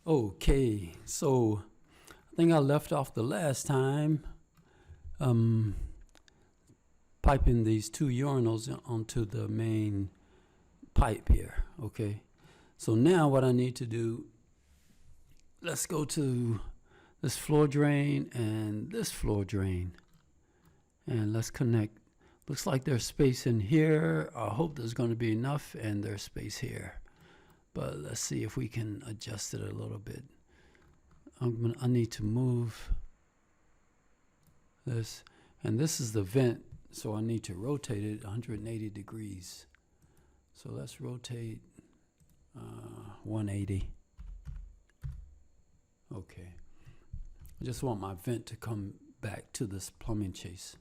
Okay, so I think I left off the last time piping these two urinals onto the main pipe here. Okay, so now what I need to do, let's go to this floor drain and this floor drain, and let's connect. Looks like there's space in here. I hope there's going to be enough, and there's space here. But let's see if we can adjust it a little bit. I need to move this, and this is the vent, so I need to rotate it 180 degrees. So let's rotate 180. Okay. I just want my vent to come back to this plumbing chase.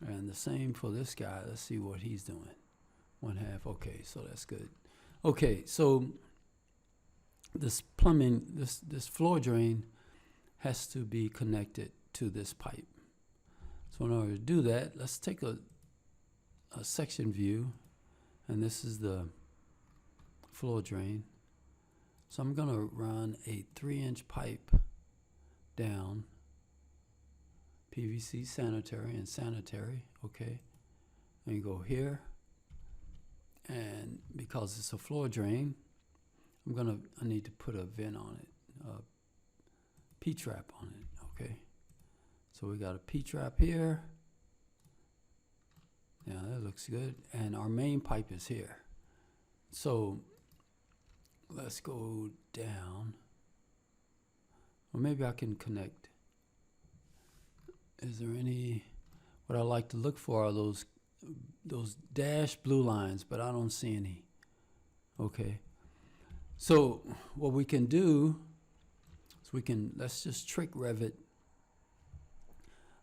And the same for this guy. Let's see what he's doing. 1/2. Okay, so that's good. Okay, so this plumbing, this floor drain has to be connected to this pipe. So in order to do that, let's take a section view, and this is the floor drain. So I'm gonna run a 3-inch pipe down, PVC sanitary and sanitary, okay, and you go here. And because it's a floor drain, I need to put a vent on it, a P-trap on it, okay? So we got a P-trap here. Yeah, that looks good. And our main pipe is here. So let's go down. Or maybe I can connect. Is there any, what I like to look for are those dashed blue lines, but I don't see any. Okay, so what we can do is let's just trick Revit.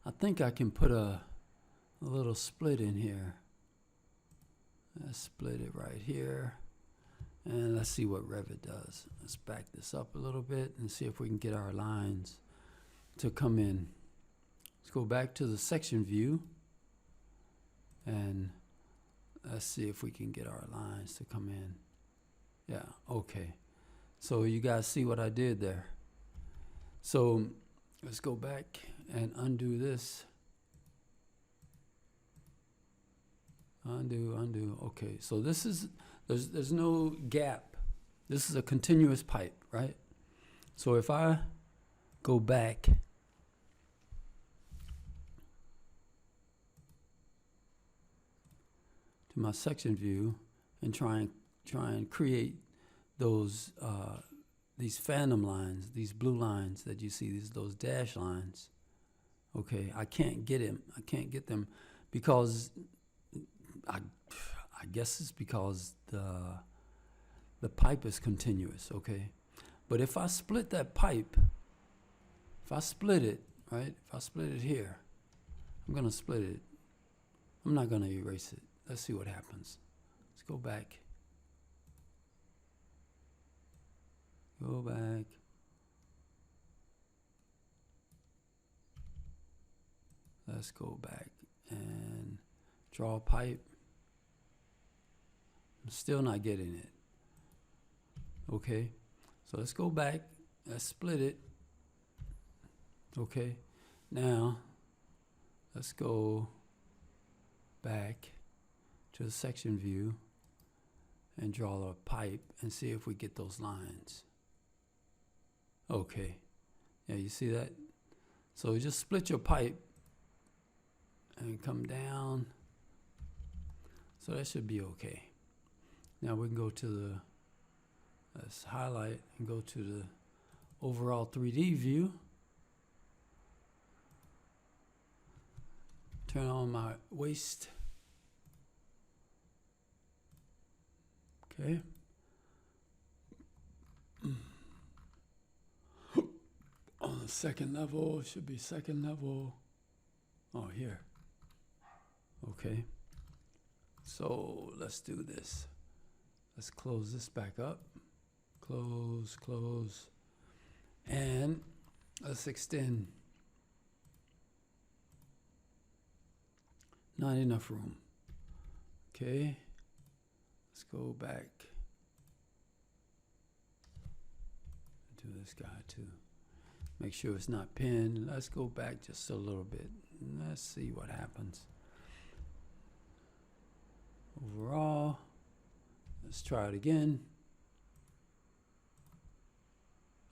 I think I can put a little split in here. Let's split it right here, and let's see what Revit does. Let's back this up a little bit and see if we can get our lines to come in. Let's go back to the section view, and let's see if we can get our lines to come in. Yeah, okay. So you guys see what I did there. So let's go back and undo this. Undo. Okay, so this is, there's no gap. This is a continuous pipe, right? So if I go back to my section view and try and create those these phantom lines, these blue lines that you see, those dash lines. Okay, I can't get them because I guess it's because the pipe is continuous. Okay, but if I split that pipe, if I split it, right? If I split it here, I'm gonna split it. I'm not gonna erase it. Let's see what happens. Let's go back. Go back. Let's go back and draw a pipe. I'm still not getting it. Okay, so let's go back. Let's split it. Okay, now let's go back to the section view and draw a pipe and see if we get those lines. Okay, yeah, you see that? So you just split your pipe and come down. So that should be okay. Now we can go to let's highlight and go to the overall 3D view. Turn on my waste. Okay. On the second level, should be second level. Oh, here. Okay. So let's do this. Let's close this back up. Close. And let's extend. Not enough room. Okay. Let's go back to this this guy too. Make sure it's not pinned. Let's go back just a little bit. Let's see what happens. Overall, let's try it again.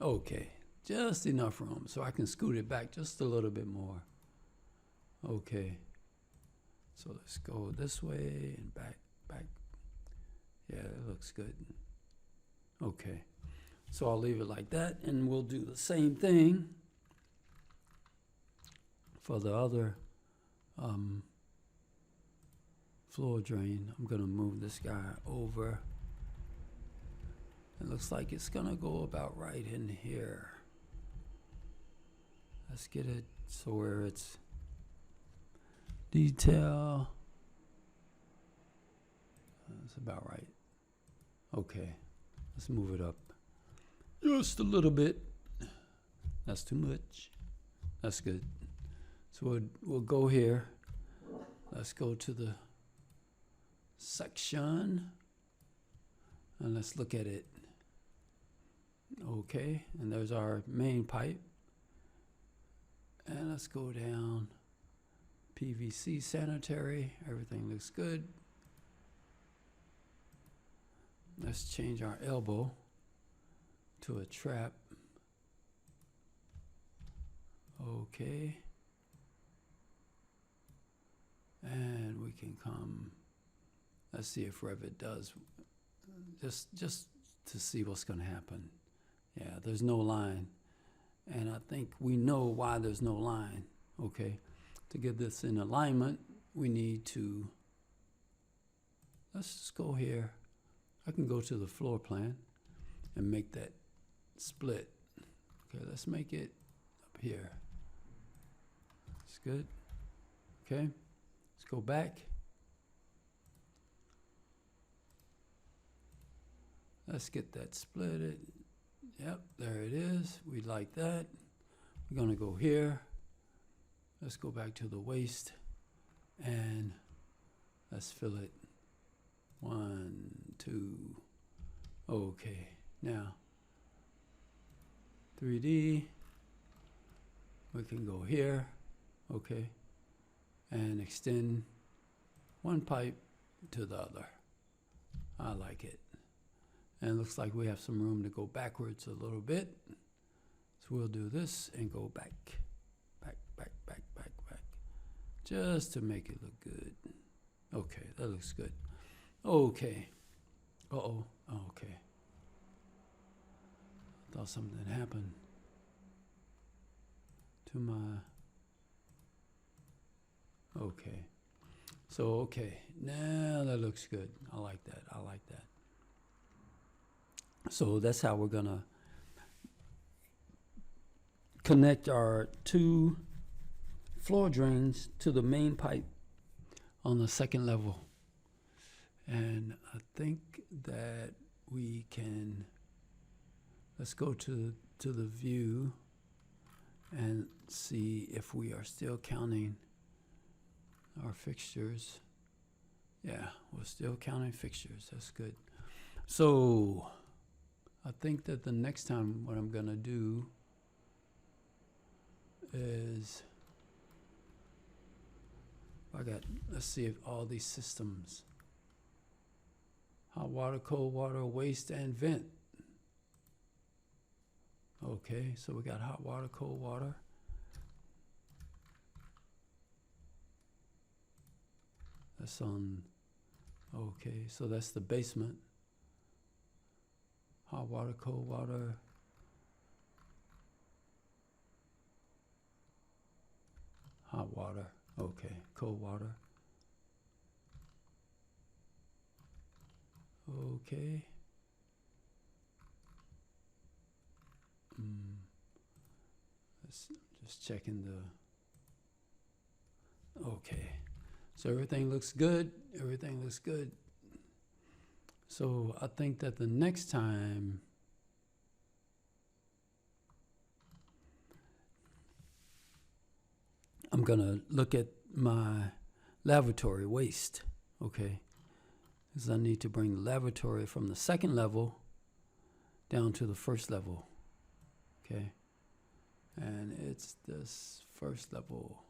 Okay, just enough room so I can scoot it back just a little bit more. Okay, so let's go this way and back. Yeah, it looks good. Okay, so I'll leave it like that, and we'll do the same thing for the other floor drain. I'm gonna move this guy over. It looks like it's gonna go about right in here. Let's get it so where it's detail. That's about right. Okay, let's move it up just a little bit. That's too much. That's good. So we'll go here. Let's go to the section and let's look at it. Okay, and there's our main pipe. And let's go down. PVC sanitary, everything looks good. Let's change our elbow to a trap. Okay. And we can come, let's see if Revit does, just to see what's gonna happen. Yeah, there's no line. And I think we know why there's no line. Okay, to get this in alignment, we need to, let's just go here. I can go to the floor plan and make that split. Okay, let's make it up here. That's good. Okay, let's go back. Let's get that split. Yep, there it is. We like that. We're gonna go here. Let's go back to the waist and let's fill it. 1, 2. Okay, now 3D. We can go here, okay, and extend one pipe to the other. I like it. And it looks like we have some room to go backwards a little bit. So we'll do this and go back. Just to make it look good. Okay, that looks good. Okay. Uh-oh. Oh, okay. I thought something happened to my... Okay. So, okay. Now that looks good. I like that. I like that. So that's how we're gonna connect our 2 floor drains to the main pipe on the second level. And I think that we can, let's go to the view and see if we are still counting our fixtures. Yeah, we're still counting fixtures. That's good. So I think that the next time what I'm gonna do is let's see if all these systems, hot water, cold water, waste, and vent. Okay, so we got hot water, cold water. That's on, okay, so that's the basement. Hot water, cold water. Hot water, okay, cold water. Okay. Let's just checking the, okay. So everything looks good, everything looks good. So I think that the next time I'm gonna look at my lavatory waste, okay? Because I need to bring the lavatory from the second level down to the first level. Okay. And it's this first level.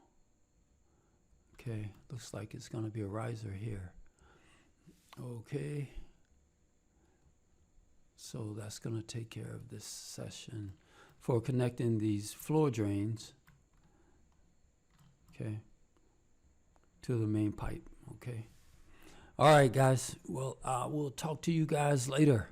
Okay, looks like it's going to be a riser here. Okay. So that's going to take care of this session for connecting these floor drains, okay, to the main pipe, okay. All right, guys. Well, we'll talk to you guys later.